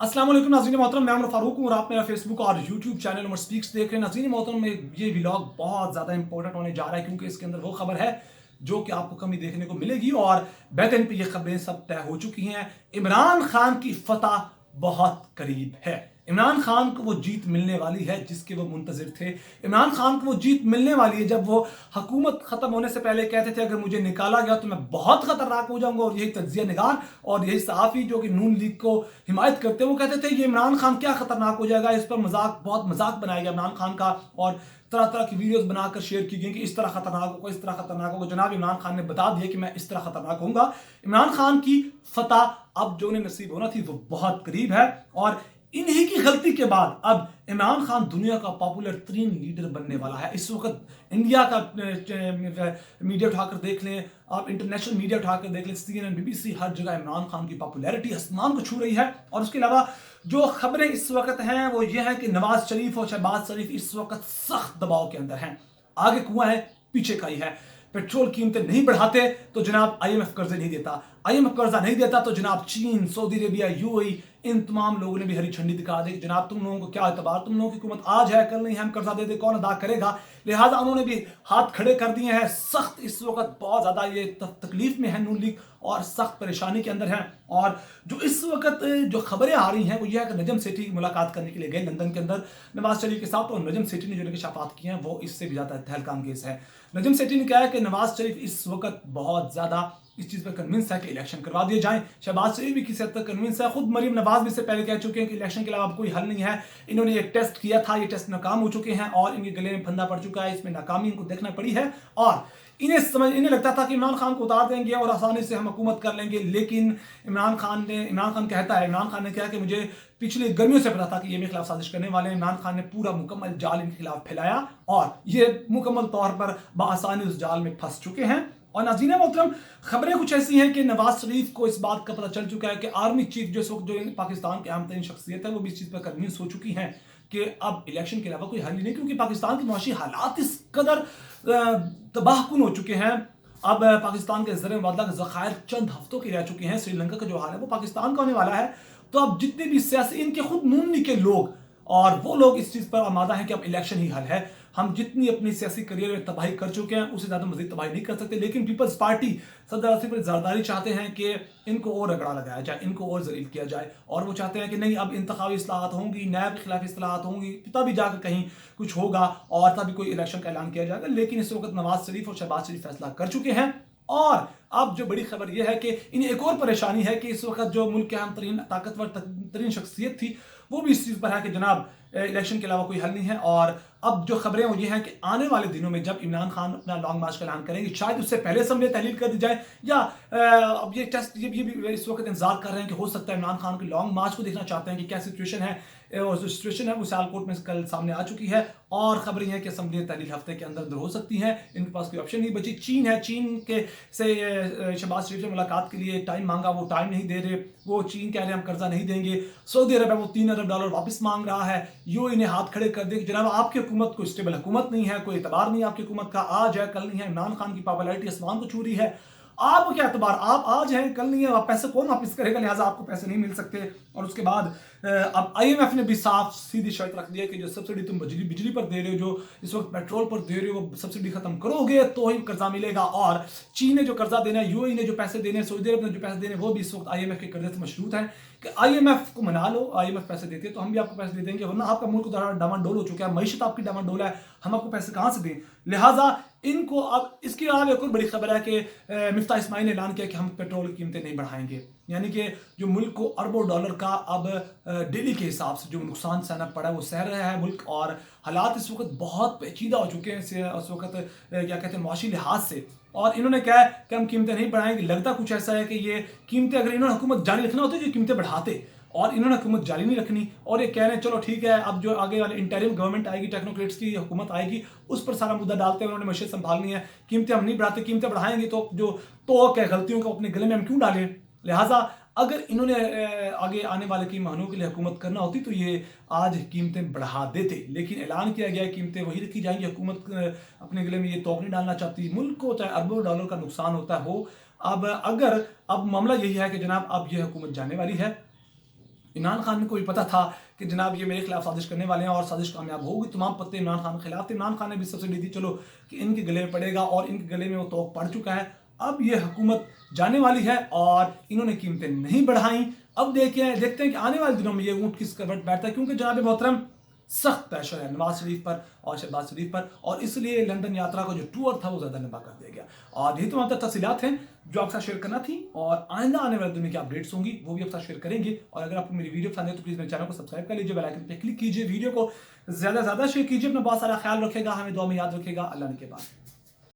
अस्सलाम वालेकुम नाज़रीन मोहतरम, मैं उमर फारूक हूँ और आप मेरा फेसबुक और यूट्यूब चैनल उमर स्पीक्स देख रहे हैं। नाज़रीन मोहतरम, में ये व्लॉग बहुत ज़्यादा इंपॉर्टेंट होने जा रहा है क्योंकि इसके अंदर वो खबर है जो कि आपको कमी देखने को मिलेगी और बेहतरीन पे ये खबरें सब तय हो चुकी हैं। इमरान खान की फतह बहुत करीब है। इमरान खान को वो जीत मिलने वाली है जिसके वो मुंतजिर थे। इमरान खान को वो जीत मिलने वाली है जब वो हुकूमत खत्म होने से पहले कहते थे अगर मुझे निकाला गया तो मैं बहुत खतरनाक हो जाऊंगा, और यही तज्जिया निगार और यही सहाफ़ी जो कि नून लीग को हिमायत करते हैं वो कहते थे ये इमरान खान क्या खतरनाक हो जाएगा, इस पर मजाक बहुत मजाक बनाया गया इमरान खान का और तरह तरह की वीडियोस बनाकर शेयर की गई कि इस तरह खतरनाक होगा, इस तरह खतरनाक होगा। जनाब इमरान खान ने बता दिया कि मैं इस तरह खतरनाक होऊंगा। इमरान खान की फतह अब जो उन्हें नसीब होना थी वो बहुत करीब है और इन्हीं की गलती के बाद अब इमरान खान दुनिया का पॉपुलर तरीन लीडर बनने वाला है। इस वक्त इंडिया का मीडिया उठाकर देख लें, आप इंटरनेशनल मीडिया उठाकर देख लें, CNN, BBC, हर जगह इमरान खान की पॉपुलैरिटी आसमान को छू रही है। और उसके अलावा जो खबरें इस वक्त हैं वो ये है कि नवाज शरीफ और शहबाज शरीफ इस वक्त सख्त दबाव के अंदर हैं। आगे कुआं है पीछे खाई है। पेट्रोल कीमतें नहीं बढ़ाते तो जनाब IMF कर्जे नहीं देता, IMF कर्जा नहीं देता तो जनाब चीन, सऊदी अरेबिया, UAE, इन तमाम लोगों ने भी हरी झंडी दिखा दी। जनाब तुम लोगों को क्या एतबार, तुम लोगों की हुकूमत आज है कल नहीं है, हम कर्जा दे दे कौन अदा करेगा। लिहाजा उन्होंने भी हाथ खड़े कर दिए हैं। सख्त इस वक्त बहुत ज्यादा ये तकलीफ में है नून लीग और सख्त परेशानी के अंदर है। और जो इस वक्त जो खबरें आ रही हैं वो ये है कि नजम सेठी मुलाकात करने के लिए गए लंदन के अंदर नवाज शरीफ के साथ, और नजम सेठी ने जो इंकशाफात किए हैं वो इससे भी ज्यादा तहलकांगेज है। नजम सेठी ने कहा है कि नवाज शरीफ इस वक्त बहुत ज्यादा इस चीज पर कन्विंस है कि इलेक्शन करवा दिए जाएं। शहबाज शरीफ भी किसी हद तक कन्विंस है। खुद मरीम नवाज भी इससे पहले कह चुके हैं कि इलेक्शन के अलावा अब कोई हल नहीं है। इन्होंने एक टेस्ट किया था, ये टेस्ट नाकाम हो चुके हैं और इनके गले में फंदा पड़ चुका है, इसमें नाकामी इनको देखना पड़ी है। और इन्हें लगता था कि इमरान खान को उतार देंगे और आसानी से हम हुकूमत कर लेंगे, लेकिन इमरान खान ने कहा कि मुझे पिछली गर्मियों से पता था कि ये मेरे खिलाफ साजिश करने वाले हैं। इमरान खान ने पूरा मुकम्मल जाल इनके खिलाफ फैलाया और ये मुकम्मल तौर पर बआसानी उस जाल में फंस चुके हैं। और नाज़रीन मोहतरम, खबरें कुछ ऐसी हैं कि नवाज शरीफ को इस बात का पता चल चुका है कि आर्मी चीफ जो इस वक्त जो पाकिस्तान की अहम तरीन शख्सियत है वो भी इस चीज़ पर कन्विंस हो चुकी हैं कि अब इलेक्शन के अलावा कोई हल ही नहीं, क्योंकि पाकिस्तान के मुआशी हालात इस कदर तबाहकुन हो चुके हैं। अब पाकिस्तान के ज़र मुबादला के ज़खायर चंद हफ्तों के रह चुके हैं। श्रीलंका का जो हाल है वो पाकिस्तान का होने वाला है। तो अब जितने भी सियासी इनके खुद नून लीग के लोग और वो लोग इस चीज़ पर आमादा हैं कि अब इलेक्शन ही हल है। हम जितनी अपनी सियासी करियर में तबाही कर चुके हैं उससे ज़्यादा मजीद तबाही नहीं कर सकते। लेकिन पीपल्स पार्टी सदर आसिफ अली जरदारी चाहते हैं कि इनको और रगड़ा लगाया जाए, इनको और जलील किया जाए, और वो चाहते हैं कि नहीं अब इंतखाबी इस्लाहात होंगी, नैब के खिलाफ इस्लाहात होंगी, तभी जाकर कहीं कुछ होगा और तभी कोई इलेक्शन का ऐलान किया जाएगा। लेकिन इस वक्त नवाज शरीफ और शहबाज शरीफ फैसला कर चुके हैं। और अब जो बड़ी खबर यह है कि इन्हें एक और परेशानी है कि इस वक्त जो मुल्क के अहम तरीन ताकतवर तरीन शख्सियत थी वो भी इस चीज़ पर है कि जनाब इलेक्शन के अलावा कोई हल नहीं है। और अब जो खबरें वो ये हैं कि आने वाले दिनों में जब इमरान खान अपना लॉन्ग मार्च का ऐलान करेंगे, शायद उससे पहले असम्बली तहलील कर दी जाए, या अब ये टेस्ट ये भी इस वक्त इंतजार कर रहे हैं कि हो सकता है इमरान खान के लॉन्ग मार्च को देखना चाहते हैं कि क्या सिचुएशन है। और जो सिचुएशन है वो सियालकोट में कल सामने आ चुकी है और खबरें हैं कि असम्बली तहलील हफ्ते के अंदर हो सकती है। इनके पास कोई ऑप्शन नहीं बची। चीन है, चीन के से शहबाज शरीफ से मुलाकात के लिए टाइम मांगा, वो टाइम नहीं दे रहे। वो चीन कह रहे हैं हम कर्जा नहीं देंगे। सऊदी अरब है वो $3 अरब वापस मांग रहा है। UAE ने हाथ खड़े कर दिए कि जनाब आपकी हुकूमत कोई स्टेबल हुकूमत नहीं है, कोई एतबार नहीं है आपकी हुकूमत का, आज है कल नहीं है। इमरान खान की पॉपुलैरिटी आसमान को छू रही है, आपको क्या एतबार, आप आज हैं कल नहीं है, आप पैसे कौन वापस करेगा, लिहाजा आपको पैसे नहीं मिल सकते। और उसके बाद अब IMF ने भी साफ सीधी शर्त रख दी है कि जो सब्सिडी तुम बिजली पर दे रहे हो, जो इस वक्त पेट्रोल पर दे रहे हो, वो सब्सिडी खत्म करोगे तो ही कर्जा मिलेगा। और चीन ने जो कर्जा देना है, UAE ने जो पैसे देने हैं, सऊदी अरब ने जो पैसे देने वो भी इस वक्त IMF के कर्जे से मशरूत है कि IMF को मना लो, IMF पैसे देते हैं तो हम भी आपको पैसे दे देंगे, वरना आपका मुल्क डामाडोल हो चुका है, मईशत आपकी डामाडोल है, हम आपको पैसे कहाँ से दें। लिहाजा इनको अब इसके अलावा एक और बड़ी खबर है कि मिफ्ता इस्माइल ने ऐलान किया कि हम पेट्रोल की कीमतें नहीं बढ़ाएंगे, यानी कि जो मुल्क को अरबों डॉलर का अब डेली के हिसाब से जो नुकसान सहना पड़ा है वो सह रहा है मुल्क। और हालात इस वक्त बहुत पेचीदा हो चुके हैं उस वक्त क्या कहते हैं मुआशी लिहाज से। और इन्होंने कहा है कि हम कीमतें नहीं बढ़ाएंगे। लगता कुछ ऐसा है कि ये कीमतें अगर इन्होंने हुकूमत जारी रखना होती तो ये कीमतें बढ़ाते, और इन्होंने हुकूमत जारी नहीं रखनी और ये कह रहे हैं चलो ठीक है अब जो आगे वाले इंटरिम गवर्नमेंट आएगी, टेक्नोक्रेट्स की हुकूमत आएगी, उस पर सारा मुद्दा डालते हैं। उन्होंने मशीद संभालनी है, कीमतें हम नहीं बढ़ाते, कीमतें बढ़ाएंगे तो जो तो क्या गलतियों को अपने गले में हम क्यों डालें। लिहाजा अगर इन्होंने आगे आने वाले कई महीनों के लिए हुकूमत करना होती तो ये आज कीमतें बढ़ा देते, लेकिन ऐलान किया गया है कीमतें वही रखी जाएंगी। हुकूमत अपने गले में ये तोप नहीं डालना चाहती, मुल्क को चाहे अरबों डॉलर का नुकसान होता हो। अब मामला यही है कि जनाब अब ये हुकूमत जाने वाली है इमरान खान को भी पता था कि जनाब ये मेरे खिलाफ साजिश करने वाले हैं और साजिश कामयाब होगी। तमाम पत्ते इमरान खान के खिलाफ थे। इमरान खान ने भी सब्सिडी दी चलो कि इनके गले में पड़ेगा और इनके गले में वो तोक पड़ चुका है। अब ये हुकूमत जाने वाली है और इन्होंने कीमतें नहीं बढ़ाई। अब देखते हैं कि आने वाले दिनों में ये ऊँट किस करवट बैठता है, क्योंकि जनाब मोहतरम सख्त प्रेशर है नवाज शरीफ पर और शहबाज शरीफ पर, और इसलिए लंदन यात्रा का जो टूर था वो ज़्यादा लंबा कर दिया गया। और यही तमाम तफसीलात हैं जो आपके साथ शेयर करना थी, और आइंदा आने वाले दिन की अपडेट्स होंगी वो भी आपके साथ शेयर करेंगे। और अगर आपको मेरी वीडियो पसंद है तो प्लीज़ मेरे चैनल को सब्सक्राइब कर लीजिए, बेल आइकन पे क्लिक कीजिए, वीडियो को ज़्यादा से ज़्यादा शेयर कीजिए, अपना बहुत सारा ख्याल रखेगा, हमें दुआ में याद रखेगा। अल्लाह ने के बाद।